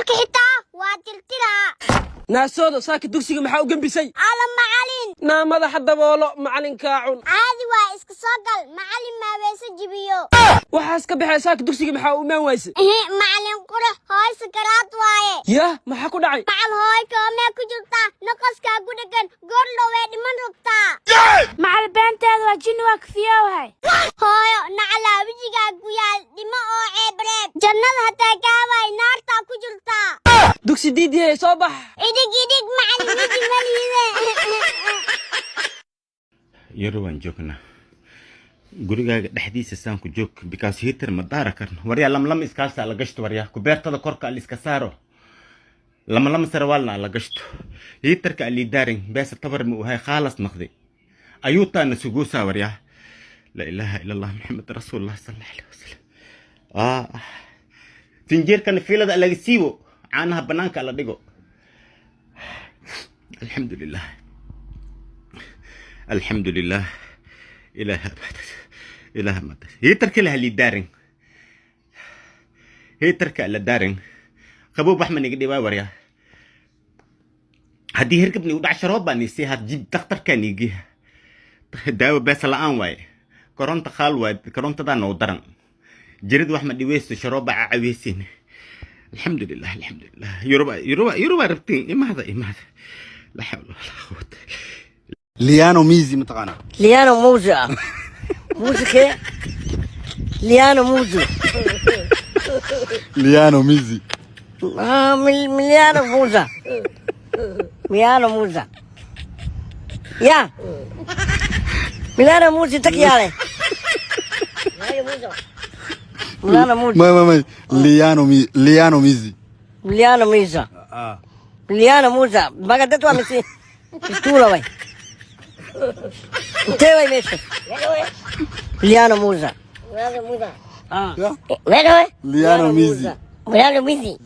دارك حتى واتلتلا ناسودو ساكت دوكسيغا maxaa u gambisay على معلم naamada hadda boolo macalinka cun عادي waa iska soo gal macallin ma weeso jibiyo waxaas ka baxay saakit dugsiga maxaa u imaan wayse macallin qura hooy sakaraad waaye yaa maxaa ku dhacay macal hooy koomee ku jirta naqaska ku dhagan goordhow way dhiman rabtaa macal beenteeda waa jin waa kafiyowahay hooyo nacala wajiga ku yaal dhimo oo ceebreeb jannada hataa kaaway naarta ku jirta dugsi diidiyay soo bax idig macallin midi maliide يروان جوكنا gurigaaga dhexdiisa saan ku joog because heater ma daara karno waryaa lamlam iskaasa la gashto waryaa ku beertada korka la iska saaro lamlam sarwaalna la gashto heaterka ali daarin beesa tabar ma uhay khaalas naqdi ayuutaana suguusa waryaa la ilaaha illa allah muhammad rasuulullah sallallahu alayhi wasallam tinjeerkan fiilada laga siibo caanaha banaanka la dhigo alxamdulillah الحمد لله إله ما هيترك لها اللي دارين هيترك اللي دارين خبوب أحمد يقدي وريا هدي هركبني ودع شراب بني سي هتجيب تختر كان يجيها داو بس الآن واي كرونت خال واي كرونت ده نودرن جريد وأحمد يويس شراب عويسين الحمد لله يروبا ربتين إيه هذا لا حول ولا قوة ليانو ميزي متقانا ليانو موزة موزة كي ليانو موزة ليانو ميزي مليانو موزة مليانو موزة يا مليانو موزة تكيالي مليانو موزة ما ليانو ميزي مليانو ميزة مليانو موزة بقى تتوى مسي استولة وي انت وين ماشي ليانو موزة ليانو ميزي ليانو ميزي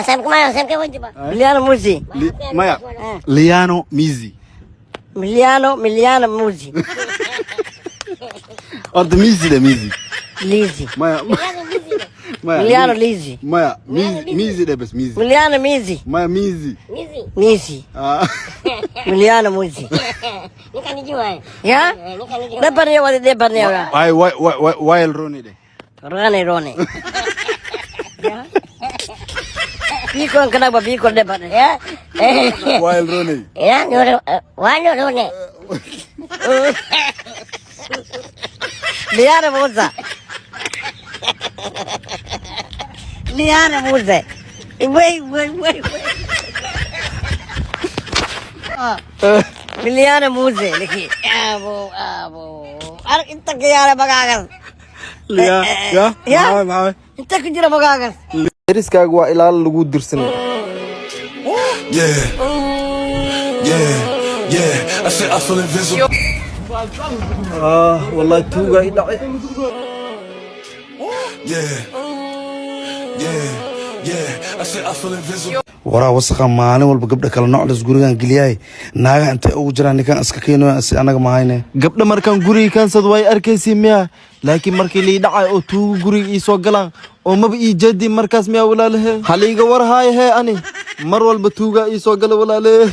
سامك معايا سامك وين تبقى ليانو موزي مايا ليانو ميزي مليانو موزي أرد ميزي ده ميزي ليزي مايا مليانو ليزي مايا ميزي ده بس ميزي مليانو ميزي مايا ميزي مليانو موزي يا دبرني ولا دبرني ولا اي واي الروني ده روني بيكون كنا بيكون دبرني يا واي الروني يا نور واي روني مليانو موزة ليانا موزة وي مليانة موزة لكي ابو انت كيانا بقاقر يا معاي انت كجيرا بقاقر deriskaagu waa ilaa lagu dirsanay I said I feel invisible. wallahi tuuga i dhacay I said I feel invisible. waraa wasaqa maalin walba gabdha kala noocdas gurigan geliyahay naaga intay ugu jiraan ninkan iska keenayo si anaga mahayne gabdha markaan guriga kaansad way arkaysay miya laakiin markii la dhacay oo tuugu guriga ii soo galaan oo maba ii jeedi markaas miya walaalahe haliga war haayahe ani mar walba tuuga ii soo gala walaalahe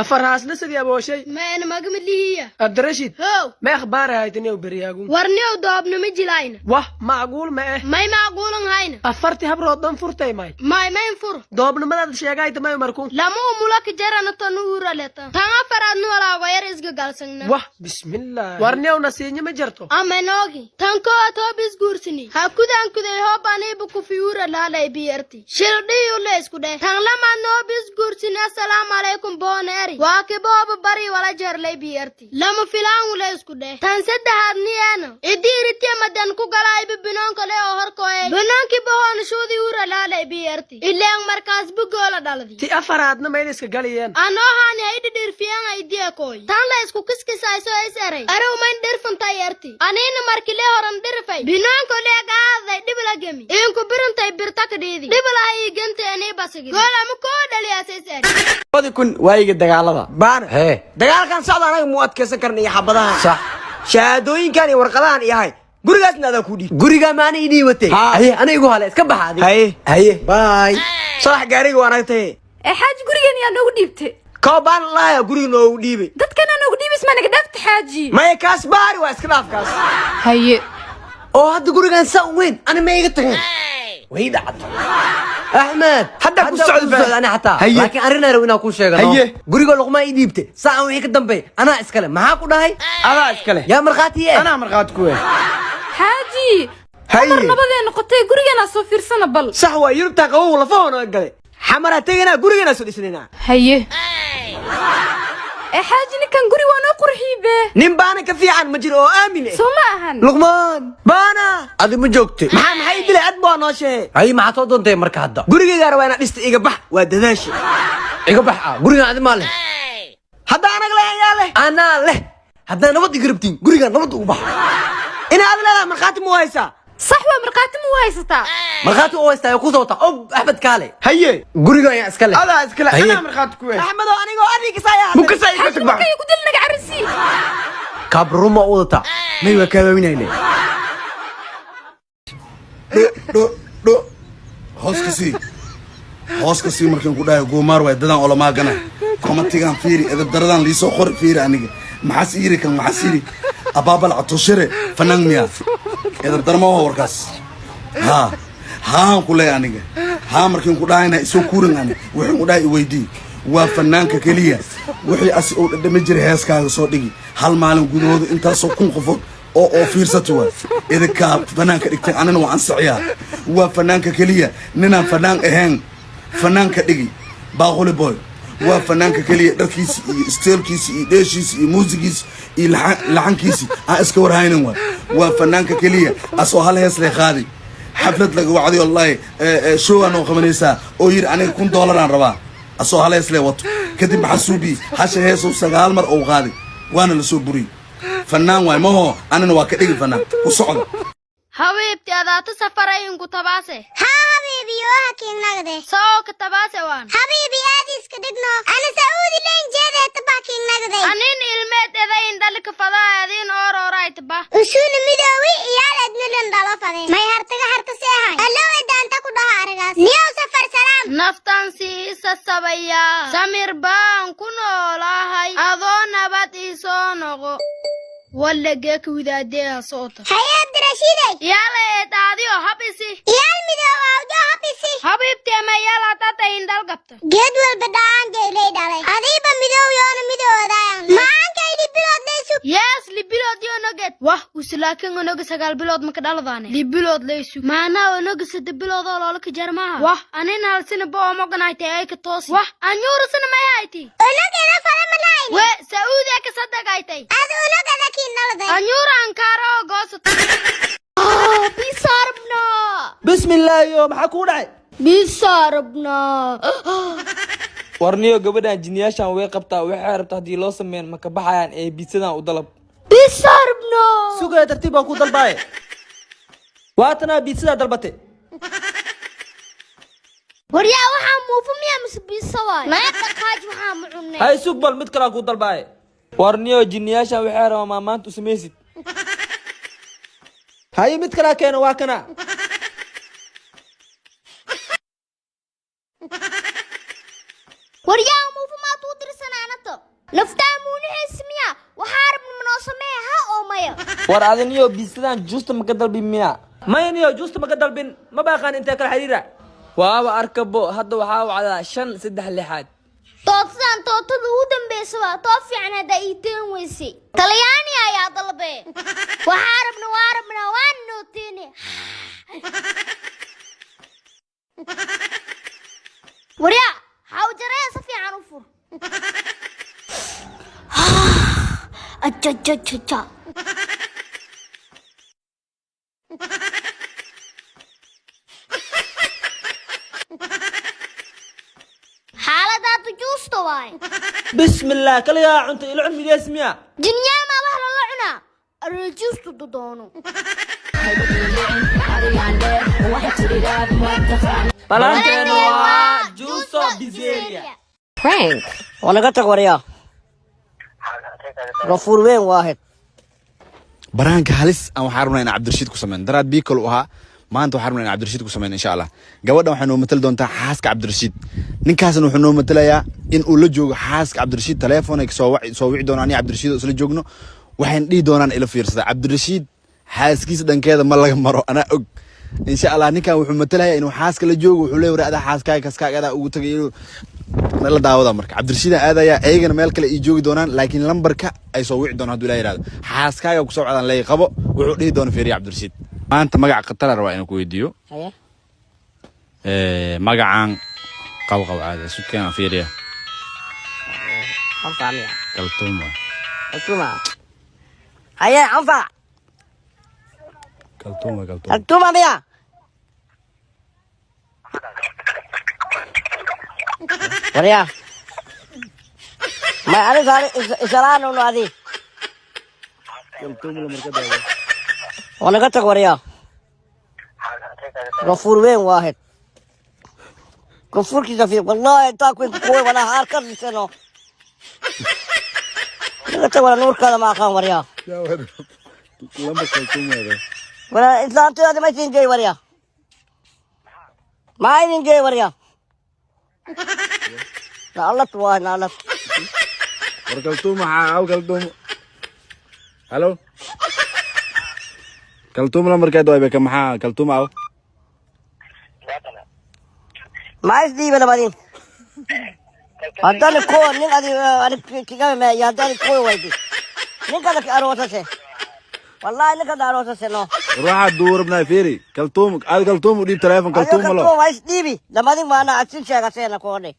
afar haasna sidii abooshay ما أنا ما قمت لي هي abdirashid هو ma akhbaar haytaniyo beriyaagu ورني ودابنا مجلاين wah macquul ma eh ما معقول هاينا afartii habrood dhan furtay may ما ينفر doobnimadaad sheegay tamay markuu لما ملاك جرنا تنورا لتا تانا فرادنا ولا غير إسقى قالسنا wah bismillah warneew nasiinyo ma jirto أما نوغي تانكو أتوبيس غورسني هكذا أنكذا هو باني بكو فيورا لا لا بيرتي شردي يولا إسكو ده تان لما نوبيس غورسني السلام عليكم بونيري واكبوب بري ولا جر لي بيرتي لما فلان ولا إسكو ده تان سده هادني أنا إديرتي مدن كو غلاي ببنان كله أهر كوي بنان كي بهون شودي ورا لا لا بيرتي إلا أن مركز بقولة دالدي ti afaraadna meel iska galiyeen أنا هاني أيد دير فيان أيديا كوي تان لا إسكو كس كس أيسو أيسري أرو مين دير فنتايرتي أنا إن مركلي هرم دير في بنان كله قاعد دبلا جمي إنكو برن تاي برتاك ديدي دبلا هي جنت أنا بسجل قال أمكو دليا أساسي wadi kun waayiga dagaalada baan dagaalkan socda anaga mu adkeysan karnay xabadaha sax shahaadooyinkan iyo warqadahan yahay gurigaasna adaa ku dhiib guriga maana ii dhiibatay haye anigu hale iska baxaadi haye bye salax gaariga wanaagtay xaaji gurigan yaa noogu dhiibtay koobaan laaya guriga noogu dhiibay dadkana noogu dhiibis ma naga dhaafta xaaji maya kaas baari waa iska dhaaf kaas haye oo hadda gurigan saa weyn ani ma iga tagin way dhacday axmed hadda ku socdo ani xataa laakiin arrinaa raw inaan ku sheegano guriga luqmaa ii dhiibtay saacan wixii ka dambeey anaa iskale maxaa ku dhahay adaa iskale yaa markhaatiye anaa markhaati ku xaaji mar nabadee noqotay gurigana soo fiirsana bal sax waa yurubta qabow lafahoona galay xamara tagana gurigana soo dhisnayna haye xaaji ninkan guri waa noo qurxiibe nin baana ka fiican ma jiro oo aamin soo ma ahan luqmaan baana adi ma joogtay maxay dilay ad baa noo sheegay ay maxaa soo doontay marka hadda gurigayga rabaa inaan dhista iga bax waa dadaashi iga bax guriga adi ma leh hadda anaga leeyaa leh anaa leh hadda nabad iga rabtiin guriga nabad ugu bax ina aad leedahay markhaati ma haysaa صح ومرقاتي مو هايستا مرقاتي او هايستا يكو صوتا او احمد كالي هي غوريغا يا اسكله هذا اسكله انا مرقاتي كويس احمد انيغو اديك سايا مو كساي كتبع كاي كدلنا عرسي كابروما ودتا ميوا كاوينايله دو هوسكسي markan ku dhahay goomar way dadan olama gana komatigan fiiri edab daradan liiso qor fiiri aniga maxasiri kan maxasiri ababal atoshire fanang miya edab darmo warkas ha kulay aniga ha markan ku dhahayna isoo kuuran ani wuxuu ku dhahay weydii waa fanaanka kaliya wixii as oo dhadhama jiray heeskaaga soo dhigi hal maalin gudahooda inta soo kun qofood oo fiirsato waa idinka fanaanka dhigtay anana waa ansaciya waa fanaanka kaliya ninaan fanaan ahayn fanaanka dhigi baaquli boy waa fanaanka kaliya dharkiisa iyo steelkiisa iyo dheeshiisa iyo muusigiisa iyo laxankiisa aan iska warhaynin waa fanaanka kaliya asoo hal hees leh qaadi xaflad laga wacday wallahi show aan qabanaysaa oo yiri aniga $1 aan rabaa asoo hal hees leh wato kadib xasuubi hasha hees oo 9 mar oo qaadi waana la soo buri fanaan waay maho anana waa ka dhigi fanaan ku socdo حبيبتي هذا تسافرين كتباسه حبيبي وهكين نقده سو كتباسه وان حبيبي هذيس كدقنو أنا سعودي لين جاده تباكين نقده أنين الميت إذا يندلك فضاء هذين أورو رايت با وشون مدوي يال أدنلن دلافه ما يهرتك هرتسيها اللو إدان تكودها أرغاس نيو سفر سلام نفتان سيسا سبايا سمير بان كنو لاهي أظن باتي سونغو ولا جاك وداديها صوتك هيا عبد الرشيد يلا تعديو حبسي يال مدو وعودو حبسي حبيبتي ما يلا تاتا يندل قبطة جدول بدان جيلي دالي أذيبا مدو يون مدو دايان ما عنك إلي بلود ليسو ياس لي بلود يو نجد واه وسلاكن نجد سقال بلود مكدال ضاني لي بلود ليسو معنا نجد سد بلود ولا لك جرمها واه أنا نالسين بوا مقنعتي أيك توصي واه أنيور سن ما يعيتي ونجد فلا ملايني وسعودي كصدق عيتي أذو نجد أكين نلدي أنيور أنكارو قوسط بيصاربنا بسم الله يوم حكونا بيصاربنا warniyo gabadhan jinniyaashan way qabtaa waxay rabtaa hadii loo sameeyo ma ka baxayaan ee biisadan u dalab بيصاربنا sugaa tartiib aan ku dalbaaye waatana biisada dalbate وريا وحا موفم يا مسبي سواي ما يقاج وحا معوني hay sug bal mid kale aan ku dalbaaye warniyo jinniyaashan waxay rabaa maanta u sameeysid hay mid kale keena waa kana وريا موفم ما تو درسنانته نفتامون اسميا وحارب من وسميها او مايا war adaniyo biisadan juusta ma ka dalbin miya mayniyo juusta ma ka dalbin ma baaqaan inta kala xiriira waaba arkabo hadda waxaa wacdaa 5 3 توتسان توتد ودن بيسوا توفي عن هذا ايتين ويسي طلياني يا طلبي وحاربنا وانوتيني وريا حاو جريا صفي عنفر أجا حالة جوستو واي بسم الله كل يا انت العن ميدي اسميا جنيا ما بحر اللعنة الرجوستو دودونو بلانتينو جوستو بيزيريا فرانك وانا قلت لك وريا غفور وين واحد baraanka halis aan waxaan rabnaa in Cabdirashiid ku sameeyno daraad biikol u ahaa maanta waxaan rabnaa in Cabdirashiid ku sameeyno insha Allah gabadhan waxay noo matal doontaa xaaska Cabdirashiid ninkaasna wuxuu noo matalayaa in uu la joogo xaaska Cabdirashiid telefoonka soo wici doonaan ani Cabdirashiid isla joogno waxaan dhigi doonaan ila fiirsada Cabdirashiid xaaskiisa dhankeeda ma laga maro ana og insha Allah ninkan wuxuu matalayaa inuu xaaska la joogo wuxuu leeyahay adaa xaaskaaga kaskaaga ugu tagay inuu la daawada marka Cabdirashiid aadaya ayagana meel kale ii joogi doonaan laakiin lambarka ay soo wici doonaan haduu ilaahay yiraahdo xaaskaaga ku soo wacdan leey qabo wuxuu dhihi doonaa fiiriya Cabdirashiid maanta magac qatar rabaa inuu ku weydiiyo magacaan qabo caada sukeen fiiriya anfaamiya kaltuuma haye anfa kaltuuma miya wariya ma ani sare isalaano no adi kaltuuma la marka daawada wana ka tag wariya غفور وين واحد غفور كذا في والله تاكل كوي ولا هاركر لسانه لا ولا نور كذا ما كان وريا لما كلتوم هذا ولا انت هذا ما تنجي وريا ما ينجي وريا لا الله تواه لا الله وركلتوم او كلتوم هلو كلتوم لما ركضوا يبقى كم كلتوم او ما يسدي ولا بعدين هذا الكون نين هذه كذا ما هذا الكون وايد نين كذا أروسه سه والله نين كذا أروسه سه نو روح دور بنا فيري كلتوم هذا كلتوم ودي تلفون كلتوم كلتوم ما يسدي بي لما دين ما أنا أحسن شيء كسر أنا كوني